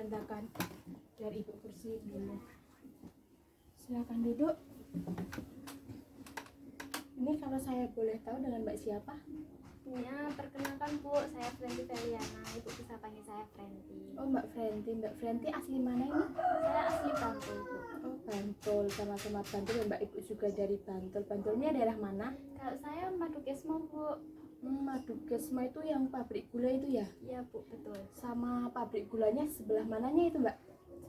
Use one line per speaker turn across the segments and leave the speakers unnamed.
berantakan. Biar ibu bersihin dulu. Silakan duduk. Ini kalau saya boleh tahu dengan Mbak siapa?
Ya, perkenalkan Bu, saya Frenti Feliana. Ibu bisa panggil saya Frenti.
Oh, Mbak Frenti. Mbak Frenti asli mana ini?
Saya asli Bantul, Bu.
Oh, Bantul, sama-sama Bantul ya Mbak. Ibu juga dari Bantul. Bantulnya daerah mana?
Kalau saya Madukesmo, Bu.
Madukesmo itu yang pabrik gula itu ya?
Iya, Bu, betul.
Sama pabrik gulanya sebelah mananya itu Mbak?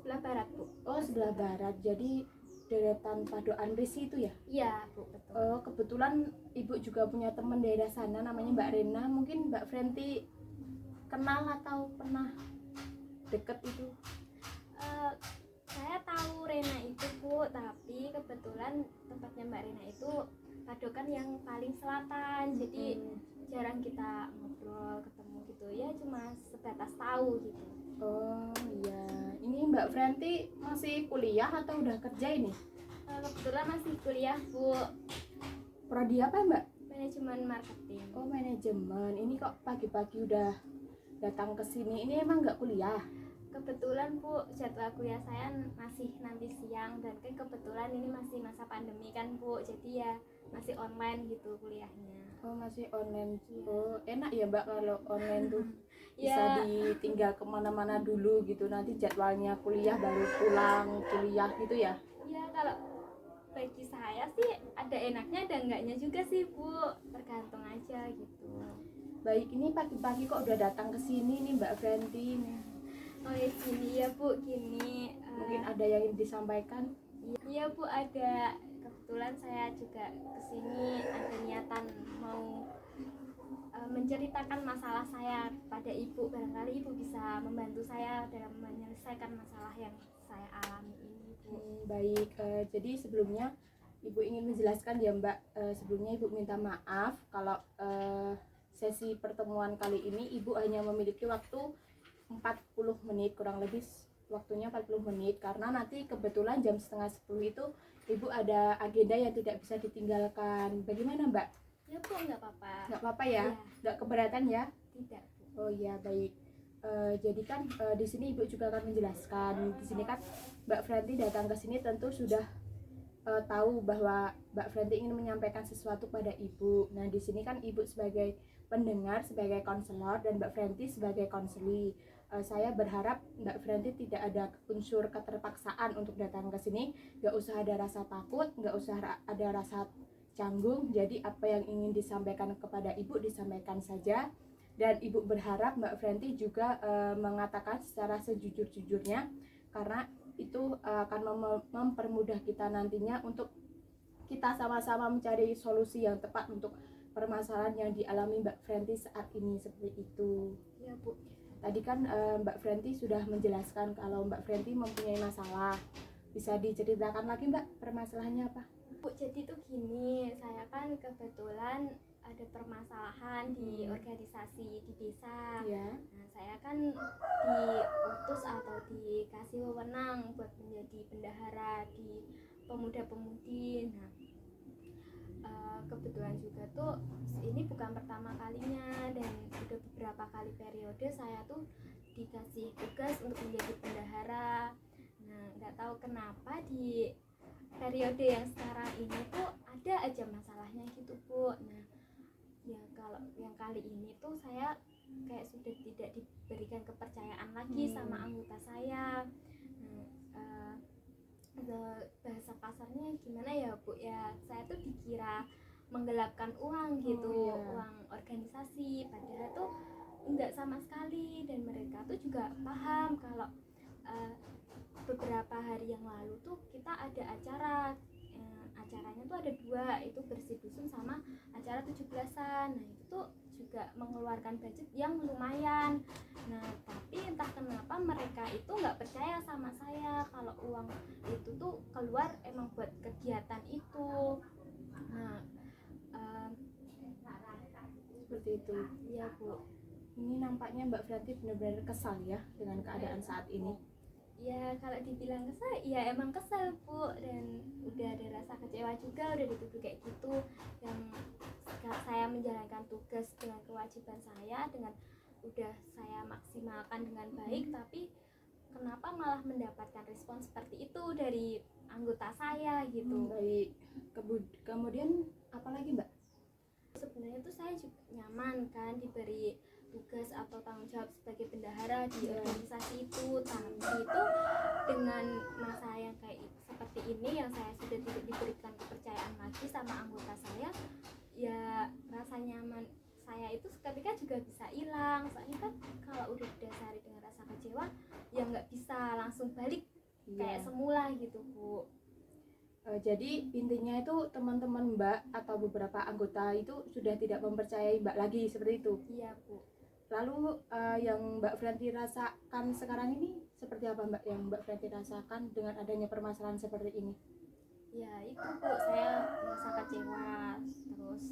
Sebelah barat, Bu.
Oh, sebelah barat. Jadi deretan Padoan Risi itu ya?
Iya, Bu, betul.
Oh, kebetulan ibu juga punya teman daerah sana namanya Mbak Rena. Mungkin Mbak Frenti kenal atau pernah deket itu?
Saya tahu Rena itu, Bu, tapi kebetulan tempatnya Mbak Rena itu Padokan yang paling selatan. Jadi jarang kita ngobrol, ketemu gitu. Ya cuma sebatas tahu gitu.
Oh iya, ini Mbak Frenti masih kuliah atau udah kerja ini?
Kebetulan masih kuliah, Bu.
Prodi apa Mbak?
Manajemen marketing.
Oh manajemen, ini kok pagi-pagi udah datang ke sini, ini emang nggak kuliah?
Kebetulan Bu, jadwal kuliah saya masih nanti siang dan kan kebetulan ini masih masa pandemi kan Bu, jadi ya masih online gitu kuliahnya.
Oh masih online, oh enak ya Mbak kalau online tuh bisa
Ya,
ditinggal kemana-mana dulu gitu, nanti jadwalnya kuliah baru pulang kuliah gitu ya?
ya kalau bagi saya sih ada enaknya ada enggaknya juga sih Bu, tergantung aja gitu.
Baik, ini pagi-pagi kok udah datang ke sini nih Mbak Frenti nih.
Oh ya gini ya Bu, gini.
Mungkin ada yang ingin disampaikan?
Iya Bu, ada. Kebetulan saya juga kesini ada niatan mau menceritakan masalah saya pada Ibu. Barangkali Ibu bisa membantu saya dalam menyelesaikan masalah yang saya alami ini Bu.
Baik, jadi sebelumnya Ibu ingin menjelaskan ya Mbak, sebelumnya Ibu minta maaf kalau sesi pertemuan kali ini Ibu hanya memiliki waktu 40 menit, kurang lebih waktunya 40 menit karena nanti kebetulan jam setengah 10 itu Ibu ada agenda yang tidak bisa ditinggalkan. Bagaimana Mbak?
Ya Bu, nggak apa-apa.
Nggak apa-apa ya?
Ya,
Nggak keberatan ya?
tidak Bu.
Oh iya baik. Jadi kan di sini Ibu juga akan menjelaskan. Di sini kan Mbak Frenti datang ke sini tentu sudah tahu bahwa Mbak Frenti ingin menyampaikan sesuatu pada Ibu. Nah di sini kan Ibu sebagai pendengar, sebagai konselor, dan Mbak Frenti sebagai konseli. Saya berharap Mbak Frenti tidak ada unsur keterpaksaan untuk datang ke sini. Nggak usah ada rasa takut, nggak usah ada rasa canggung. Jadi apa yang ingin disampaikan kepada Ibu disampaikan saja. Dan Ibu berharap Mbak Frenti juga mengatakan secara sejujur-jujurnya karena itu akan mempermudah kita nantinya untuk kita sama-sama mencari solusi yang tepat untuk permasalahan yang dialami Mbak Frenti saat ini, seperti itu.
Ya Bu.
Tadi kan Mbak Frenti sudah menjelaskan kalau Mbak Frenti mempunyai masalah. Bisa diceritakan lagi Mbak permasalahannya apa?
Bu, jadi tuh gini, saya kan kebetulan ada permasalahan di organisasi di desa.
Ya.
Nah, saya kan diutus atau dikasih wewenang buat menjadi bendahara di pemuda-pemudi. Nah, kebetulan juga tuh ini bukan pertama kalinya dan udah beberapa kali periode saya tuh dikasih tugas untuk menjadi bendahara. Nah, nggak tahu kenapa di periode yang sekarang ini tuh ada aja masalahnya gitu Bu. Nah ya kalau yang kali ini tuh saya kayak sudah tidak diberikan kepercayaan lagi sama anggota saya. Bahasa kasarnya gimana ya Bu ya, saya tuh dikira menggelapkan uang gitu, uang organisasi, padahal tuh enggak sama sekali. Dan mereka tuh juga paham kalau beberapa hari yang lalu tuh kita ada acara, acaranya tuh ada dua, itu bersih dusun sama acara 17-an. Nah itu tuh juga mengeluarkan budget yang lumayan. Nah tapi entah kenapa mereka itu nggak percaya sama saya kalau uang itu tuh keluar emang buat kegiatan itu. Nah
Seperti itu.
iya Bu.
Ini nampaknya Mbak Frenti benar-benar kesal ya dengan keadaan saat ini.
Ya kalau dibilang kesal, ya emang kesal Bu, dan udah ada rasa kecewa juga, udah dituduh kayak gitu. Yang saya menjalankan tugas dengan kewajiban saya, dengan udah saya maksimalkan dengan baik, tapi kenapa malah mendapatkan respon seperti itu dari anggota saya gitu.
Baik. Kemudian apa lagi Mbak?
Sebenarnya tuh saya juga nyaman kan diberi tugas atau tanggung jawab sebagai bendahara di organisasi itu, tapi itu dengan masa yang kayak seperti ini yang saya sudah tidak diberikan kepercayaan lagi sama anggota saya, ya rasa nyaman saya itu seketika juga bisa hilang. Soalnya kan kalau udah didasari dengan rasa kecewa ya nggak bisa langsung balik kayak semula gitu Bu.
Jadi intinya itu teman-teman Mbak atau beberapa anggota itu sudah tidak mempercayai Mbak lagi seperti itu.
Iya Bu.
Lalu yang Mbak Franti rasakan sekarang ini seperti apa Mbak, yang Mbak Franti rasakan dengan adanya permasalahan seperti ini?
Ya itu Bu, saya merasa kecewa, terus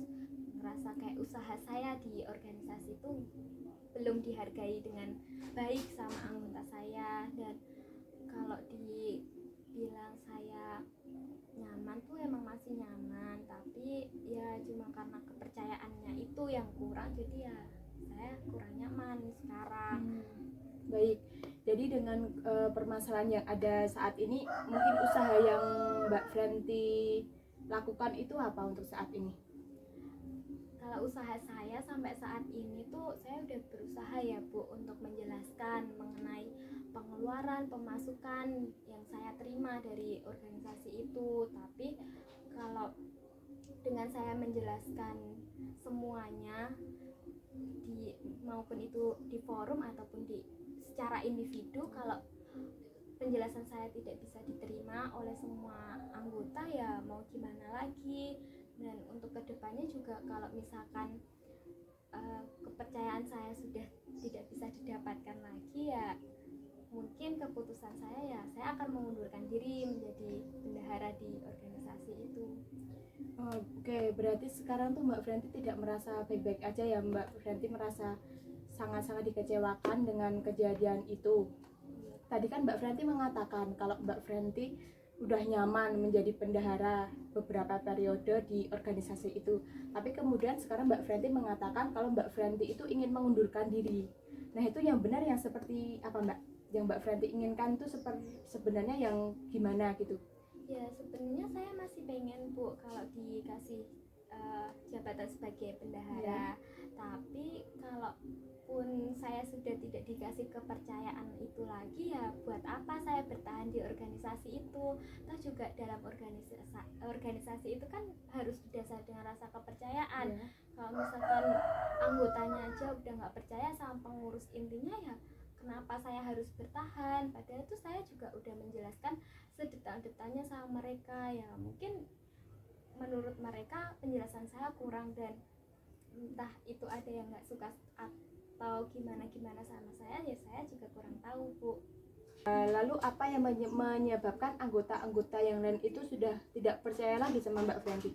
merasa kayak usaha saya di organisasi itu belum dihargai dengan baik sama anggota saya. Dan kalau dibilang saya nyaman tuh emang masih nyaman, tapi ya cuma karena kepercayaannya itu yang kurang, jadi ya saya kurang nyaman sekarang.
Baik, jadi dengan permasalahan yang ada saat ini, mungkin usaha yang Mbak Franti lakukan itu apa untuk saat ini?
Kalau usaha saya sampai saat ini tuh saya udah berusaha ya Bu untuk menjelaskan mengenai pengeluaran, pemasukan yang saya terima dari organisasi itu. Tapi kalau dengan saya menjelaskan semuanya maupun itu di forum ataupun secara individu, kalau penjelasan saya tidak bisa diterima oleh semua anggota, ya mau gimana lagi. Dan untuk kedepannya juga kalau misalkan kepercayaan saya sudah tidak bisa didapatkan lagi, ya mungkin keputusan saya akan mengundurkan diri menjadi bendahara di organisasi itu.
Oke, berarti sekarang tuh Mbak Franti tidak merasa baik-baik aja ya, Mbak Franti merasa sangat-sangat dikecewakan dengan kejadian itu. Tadi kan Mbak Franti mengatakan kalau Mbak Franti udah nyaman menjadi bendahara beberapa periode di organisasi itu, tapi kemudian sekarang Mbak Franti mengatakan kalau Mbak Franti itu ingin mengundurkan diri. Nah, itu yang benar yang seperti apa Mbak? Yang Mbak Franti inginkan itu sebenarnya yang gimana gitu?
Ya sebenarnya saya masih pengen Bu kalau dikasih jabatan sebagai bendahara, tapi kalaupun saya sudah tidak dikasih kepercayaan itu lagi, ya buat apa saya bertahan di organisasi itu? Toh juga dalam organisasi itu kan harus didasari dengan rasa kepercayaan. Kalau misalkan anggotanya aja udah nggak percaya sama pengurus intinya, ya kenapa saya harus bertahan? Padahal itu saya juga udah menjelaskan sedetail-detailnya sama mereka. Ya mungkin menurut mereka penjelasan saya kurang, dan entah itu ada yang nggak suka atau gimana sama saya, ya saya juga kurang tahu Bu.
Lalu apa yang menyebabkan anggota-anggota yang lain itu sudah tidak percaya lagi sama Mbak Franti?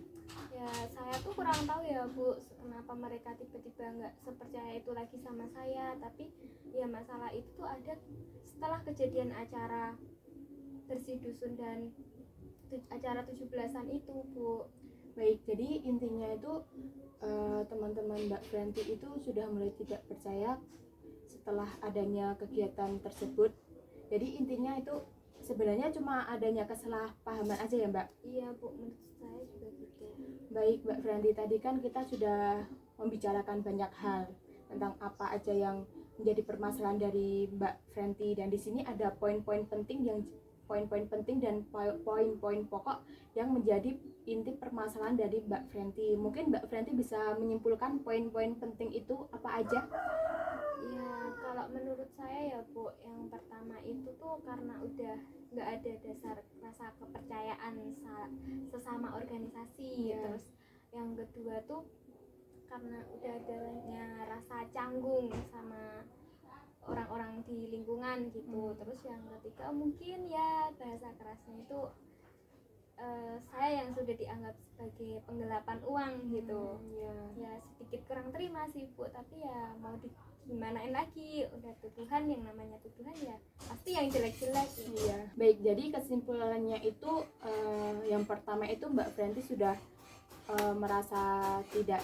Ya saya tuh kurang tahu ya Bu, kenapa mereka tiba-tiba nggak sepercaya itu lagi sama saya. Tapi ya masalah itu tuh ada setelah kejadian acara bersih dusun dan acara 17-an itu Bu.
Baik, jadi intinya itu teman-teman Mbak Franti itu sudah mulai tidak percaya setelah adanya kegiatan tersebut. Jadi intinya itu sebenarnya cuma adanya kesalahpahaman aja ya Mbak?
Iya Bu, menurut saya juga gitu.
Baik Mbak Franti, tadi kan kita sudah membicarakan banyak hal tentang apa aja yang menjadi permasalahan dari Mbak Franti, dan di sini ada poin-poin penting dan poin-poin pokok yang menjadi inti permasalahan dari Mbak Franti. Mungkin Mbak Franti bisa menyimpulkan poin-poin penting itu apa aja?
Ya kalau menurut saya ya Bu, yang pertama itu tuh karena udah nggak ada dasar rasa kepercayaan sesama organisasi. Terus yang kedua tuh karena udah adanya rasa canggung sama orang-orang di lingkungan gitu. Terus yang ketiga mungkin ya bahasa kerasnya itu saya yang sudah dianggap sebagai penggelapan uang gitu. Ya sedikit kurang terima sih Bu, tapi ya mau gimanain lagi, udah tuduhan, yang namanya tuduhan ya pasti yang jelek-jelek gitu.
Iya. Baik, jadi kesimpulannya itu yang pertama itu Mbak Franti sudah merasa tidak,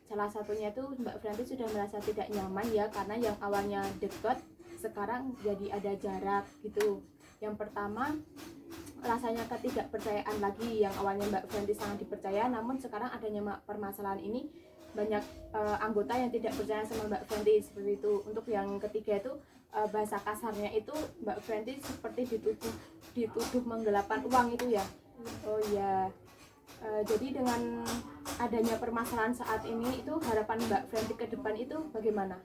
salah satunya itu Mbak Franti sudah merasa tidak nyaman ya, karena yang awalnya dekat sekarang jadi ada jarak gitu. Yang pertama, rasanya ketidakpercayaan lagi. Yang awalnya Mbak Fenty sangat dipercaya, namun sekarang adanya permasalahan ini banyak anggota yang tidak percaya sama Mbak Fenty seperti itu. Untuk yang ketiga itu bahasa kasarnya itu Mbak Fenty seperti dituduh menggelapkan uang itu ya. Oh ya. Jadi dengan adanya permasalahan saat ini itu harapan Mbak Fenty ke depan itu bagaimana?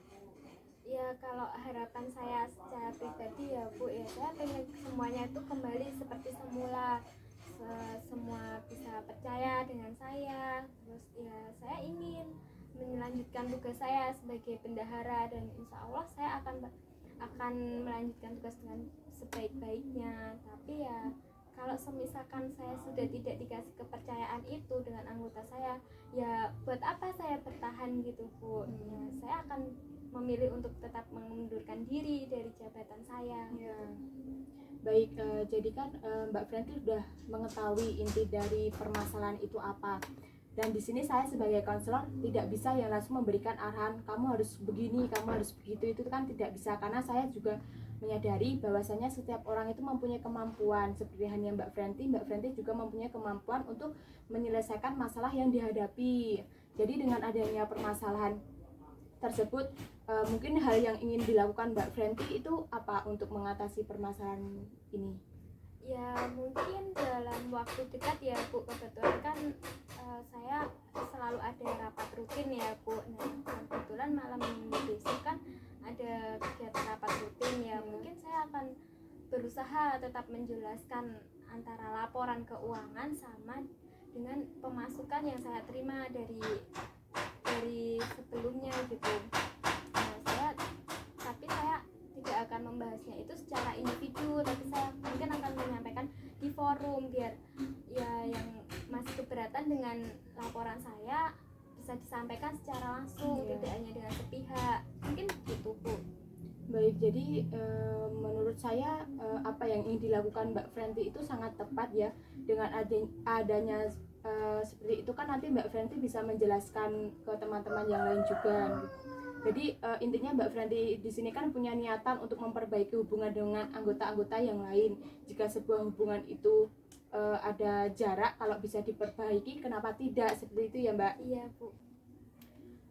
Ya kalau harapan saya secara pribadi ya Bu, ya saya pengen semuanya itu kembali seperti semula, semua bisa percaya dengan saya. Terus ya saya ingin melanjutkan tugas saya sebagai bendahara, dan insya Allah saya akan melanjutkan tugas dengan sebaik-baiknya. Tapi ya kalau semisalkan saya sudah tidak dikasih kepercayaan itu dengan anggota saya, ya buat apa saya bertahan gitu Bu. Ya, saya akan memilih untuk tetap mengundurkan diri dari jabatan saya.
Ya. Baik, jadi kan Mbak Fenty sudah mengetahui inti dari permasalahan itu apa. Dan di sini saya sebagai konselor tidak bisa yang langsung memberikan arahan kamu harus begini, kamu harus begitu, itu kan tidak bisa, karena saya juga menyadari bahwasanya setiap orang itu mempunyai kemampuan. Seperti hanya Mbak Fenty juga mempunyai kemampuan untuk menyelesaikan masalah yang dihadapi. Jadi dengan adanya permasalahan tersebut, mungkin hal yang ingin dilakukan Mbak Fenty itu apa untuk mengatasi permasalahan ini?
Ya mungkin dalam waktu dekat ya Bu, kebetulan kan saya selalu ada rapat rutin ya Bu. Nah kebetulan malam minggu besok kan ada kegiatan rapat rutin ya. Mungkin saya akan berusaha tetap menjelaskan antara laporan keuangan sama dengan pemasukan yang saya terima dari sebelumnya gitu. Nah, tapi saya tidak akan membahasnya itu secara individu, tapi saya mungkin akan menyampaikan di forum biar ya yang masih keberatan dengan laporan saya bisa disampaikan secara langsung, tidak hanya dengan sepihak. Mungkin gitu Bu.
Baik, jadi menurut saya apa yang ingin dilakukan Mbak Fenty itu sangat tepat ya. Dengan adanya seperti itu kan nanti Mbak Fenty bisa menjelaskan ke teman-teman yang lain juga. Jadi intinya Mbak Fenty di sini kan punya niatan untuk memperbaiki hubungan dengan anggota-anggota yang lain. Jika sebuah hubungan itu ada jarak, kalau bisa diperbaiki, kenapa tidak? Seperti itu ya Mbak?
Iya Bu.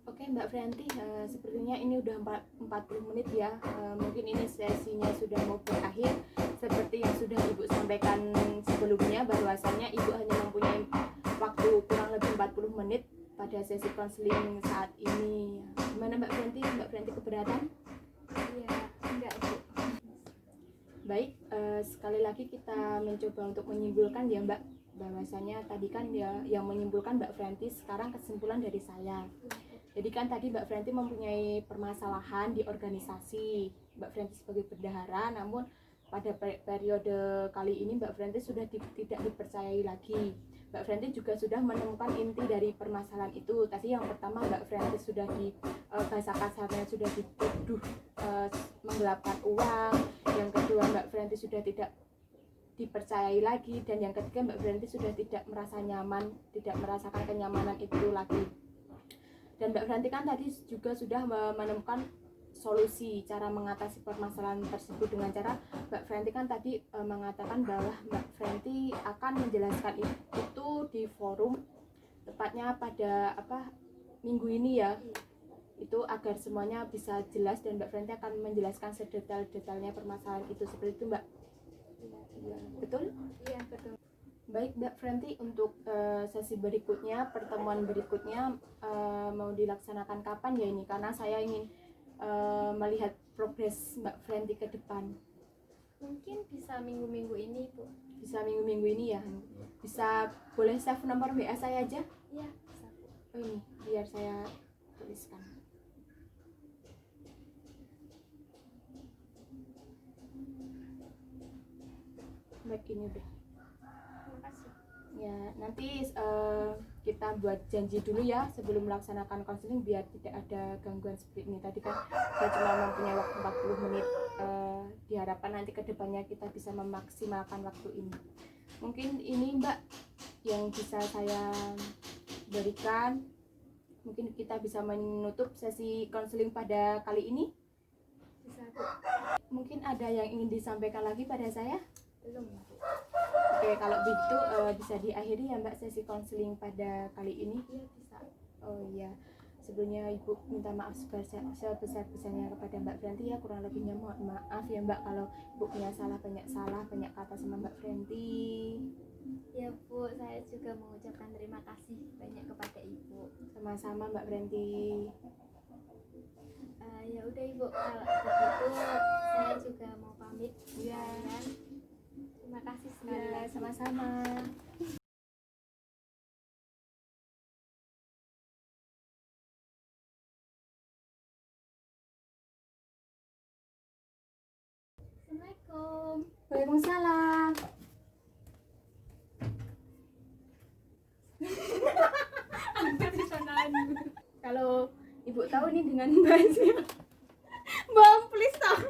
Oke Mbak Fenty, sepertinya ini udah 40 menit ya. Mungkin ini sesinya sudah mau berakhir. Seperti yang sudah Ibu sampaikan sebelumnya, bahwasannya Ibu hanya mempunyai waktu kurang lebih 40 menit pada sesi konseling saat ini. Gimana Mbak Fenty? Mbak Fenty keberatan?
Iya, enggak Bu.
Baik, sekali lagi kita mencoba untuk menyimpulkan ya Mbak, bahwasanya tadi kan ya yang menyimpulkan Mbak Fenty, sekarang kesimpulan dari saya. Jadi kan tadi Mbak Fenty mempunyai permasalahan di organisasi, Mbak Fenty sebagai bendahara, namun pada periode kali ini Mbak Fenty sudah tidak dipercayai lagi. Mbak Fenty juga sudah menemukan inti dari permasalahan itu. Tadi yang pertama Mbak Fenty sudah bahasa kasarnya sudah dituduh menggelapkan uang. Yang kedua Mbak Fenty sudah tidak dipercayai lagi, dan yang ketiga Mbak Fenty sudah tidak merasa nyaman, tidak merasakan kenyamanan itu lagi. Dan Mbak Fenty kan tadi juga sudah menemukan solusi cara mengatasi permasalahan tersebut dengan cara Mbak Fenty kan tadi mengatakan bahwa Mbak Fenty akan menjelaskan itu di forum, tepatnya pada minggu ini ya, itu agar semuanya bisa jelas, dan Mbak Fenty akan menjelaskan sedetail-detailnya permasalahan itu. Seperti itu Mbak? Iya, betul?
Iya betul.
Baik Mbak Fenty, untuk sesi berikutnya, pertemuan berikutnya mau dilaksanakan kapan ya ini? Karena saya ingin melihat progres Mbak Fenty ke depan.
Mungkin bisa minggu-minggu ini Bu.
Bisa minggu-minggu ini ya? Bisa, boleh save nomor WA saya aja?
Iya bisa Bu.
Oh ini, biar saya tuliskan. Baik, ini udah. Ya, nanti kita buat janji dulu ya sebelum melaksanakan konseling, biar tidak ada gangguan seperti ini. Tadi kan saya cuma mempunyai waktu 40 menit. Diharapkan nanti kedepannya kita bisa memaksimalkan waktu ini. Mungkin ini Mbak yang bisa saya berikan. Mungkin kita bisa menutup sesi konseling pada kali ini.
Bisa Bu.
mungkin ada yang ingin disampaikan lagi pada saya?
Belum, Bu.
Oke, kalau begitu bisa diakhiri ya Mbak sesi konseling pada kali ini.
Iya, bisa.
Oh iya, sebelumnya Ibu minta maaf sebesar-besarnya kepada Mbak Franti ya, kurang lebihnya mohon maaf ya Mbak kalau Ibu punya banyak kata sama Mbak Franti.
Ya Bu, saya juga mengucapkan terima kasih banyak kepada Ibu.
Sama-sama Mbak Franti.
Ya udah Ibu, kalau begitu saya juga mau pamit.
Iya.
Terima kasih sekali
Ya,
lagi.
sama-sama.
Assalamualaikum.
Waalaikumsalam. Kalau Ibu tahu nih dengan Mbak Mbak please tahu.